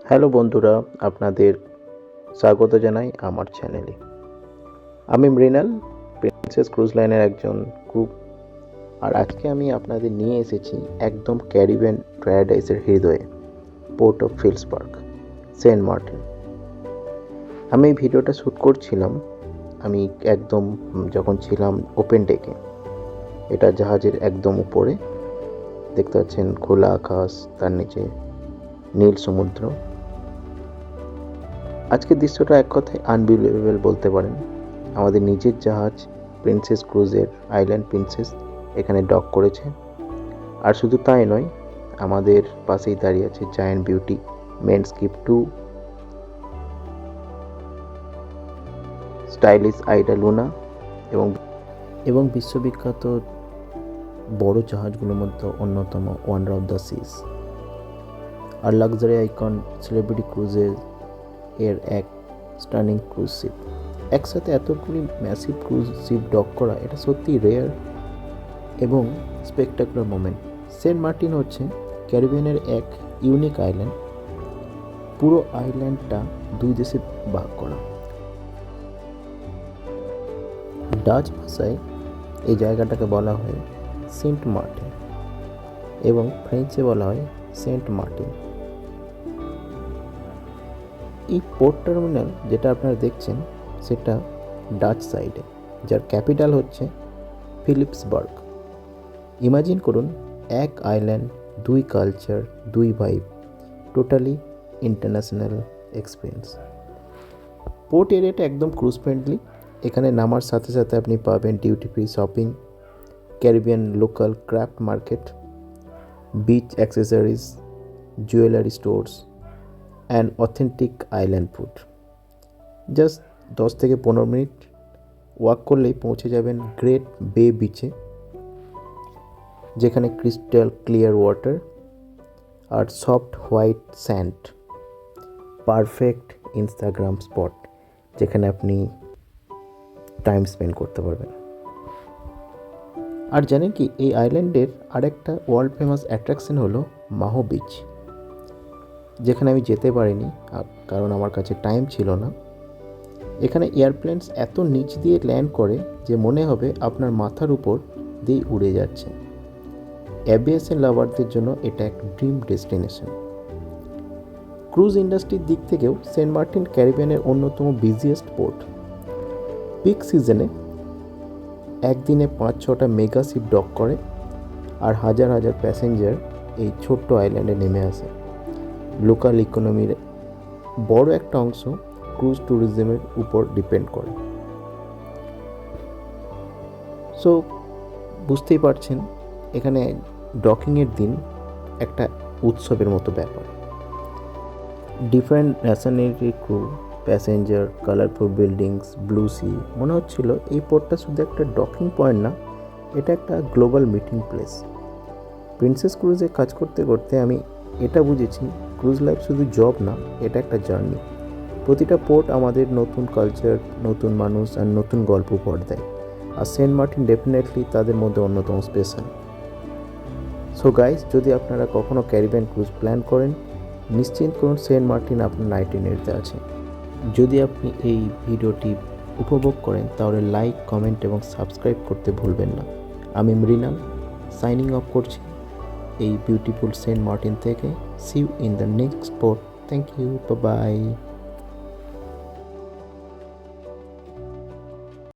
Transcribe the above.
Hello বন্ধুরা, আপনাদের স্বাগত জানাই আমার চ্যানেলে। আমি মৃণাল, প্রিন্সেস ক্রুজ লাইনের একজন ক্রু। আর আজকে আমি আপনাদের নিয়ে এসেছি একদম ক্যারিবিয়ান প্যারাডাইসের হৃদয়ে, পোর্ট অফ ফিলসবার্গ, সেন্ট মার্টিন। আমি এই ভিডিওটা শ্যুট করছিলাম আমি একদম যখন ছিলাম ওপেন ডেকে। এটা জাহাজের একদম উপরে, দেখতে পাচ্ছেন খোলা আকাশ, তার নিচে নীল সমুদ্র। আজকের দৃশ্যটা এক কথায় আনবিলিভেবল বলতে পারেন। আমাদের নিজের জাহাজ প্রিন্সেস ক্রুজের আইল্যান্ড প্রিন্সেস এখানে ডক করেছে। আর শুধু তাই নয়, আমাদের পাশেই দাঁড়িয়ে আছে জায়ান্ট বিউটি মেনস্কিপ 2, স্টাইলিশ আইডা লুনা এবং বিশ্ববিখ্যাত বড় জাহাজগুলোর মধ্যে অন্যতম ওয়ান্ডার অফ দ্য সিজ। আর লাক্সারি আইকন সেলিব্রিটি ক্রুজের এর এক স্টানিং ক্রুজ শিপ। একসাথে এতগুলি ম্যাসিভ ক্রুজ শিপ ডক করা, এটা সত্যি রেয়ার এবং স্পেকটাকুলার মোমেন্ট। সেন্ট মার্টিন হচ্ছে ক্যারিবিয়ানের এক ইউনিক আইল্যান্ড। পুরো আইল্যান্ডটা দুই দেশে ভাগ করা। ডাচ ভাষায় এই জায়গাটাকে বলা হয় সেন্ট মার্টিন এবং ফ্রেঞ্চে বলা হয় সেন্ট মার্টিন। এই পোর্ট টার্মিনাল যেটা আপনারা দেখছেন সেটা ডাচ সাইডে, যার ক্যাপিটাল হচ্ছে ফিলিপসবার্গ। ইমাজিন করুন, এক আইল্যান্ড, দুই কালচার, দুই vibe, totally international experience. Port এরিয়াটা একদম ক্রুজ ফ্রেন্ডলি। এখানে নামার সাথে সাথে আপনি পাবেন duty free shopping, Caribbean local craft market, beach accessories, jewellery stores and authentic island food. Just 10 থেকে 15 মিনিট ওয়াক করলেই পৌঁছে যাবেন গ্রেট বে বিচে, যেখানে ক্রিস্টাল ক্লিয়ার ওয়াটার আর soft white sand, perfect Instagram spot যেখানে আপনি টাইম স্পেন্ড করতে পারবেন। আর জানেন কি, এই আইল্যান্ডের আরেকটা ওয়ার্ল্ড ফেমাস অ্যাট্রাকশন হলো মাহো বিচ, যেখানে আমি যেতে পারিনি কারণ আমার কাছে টাইম ছিল না। এখানে এয়ারপ্লেনস এত নিচ দিয়ে ল্যান্ড করে যে মনে হবে আপনার মাথার উপর দিয়ে উড়ে যাচ্ছে। অ্যাভিয়েশন লাভারদের জন্য এটা এক ড্রিম ডেস্টিনেশন। ক্রুজ ইন্ডাস্ট্রির দিক থেকেও সেন্ট মার্টিন ক্যারিবিয়ানের অন্যতম বিজিয়েস্ট পোর্ট। পিক সিজনে একদিনে 5-6টা মেগা শিপ ডক করে আর হাজার হাজার প্যাসেঞ্জার এই ছোট্ট আইল্যান্ডে নেমে আসে। লোকাল ইকোনমির বড় একটা অংশ ক্রুজ ট্যুরিজমের উপর ডিপেন্ড করে। সো বুঝতেই পারছেন, এখানে ডকিংয়ের দিন একটা উৎসবের মতো ব্যাপার। ডিফারেন্ট ন্যাশনালিটির crew, passenger, colourful buildings, blue sea. মনে হচ্ছিল এই পোর্টটা শুধু একটা ডকিং পয়েন্ট না, এটা একটা গ্লোবাল মিটিং প্লেস। প্রিন্সেস ক্রুজে কাজ করতে করতে আমি এটা বুঝেছি, ক্রুজ লাইফ শুধু জব না, এটা একটা জার্নি। প্রতিটা পোর্ট আমাদের নতুন কালচার, নতুন মানুষ আর নতুন গল্প উপহার দেয়। আর সেন্ট মার্টিন ডেফিনেটলি তাদের মধ্যে অন্যতম স্পেশাল। সো গাইস, যদি আপনারা কখনো ক্যারিবিয়ান ক্রুজ প্ল্যান করেন, নিশ্চিত করুন সেন্ট মার্টিন আপনার নাইটিনেরিতে আছে। যদি আপনি এই ভিডিওটি উপভোগ করেন তাহলে লাইক, কমেন্ট এবং সাবস্ক্রাইব করতে ভুলবেন না। আমি মৃণাল সাইনিং অফ করছি এই বিউটিফুল সেন্ট মার্টিন থেকে। See you in the next spot. Thank you, bye by.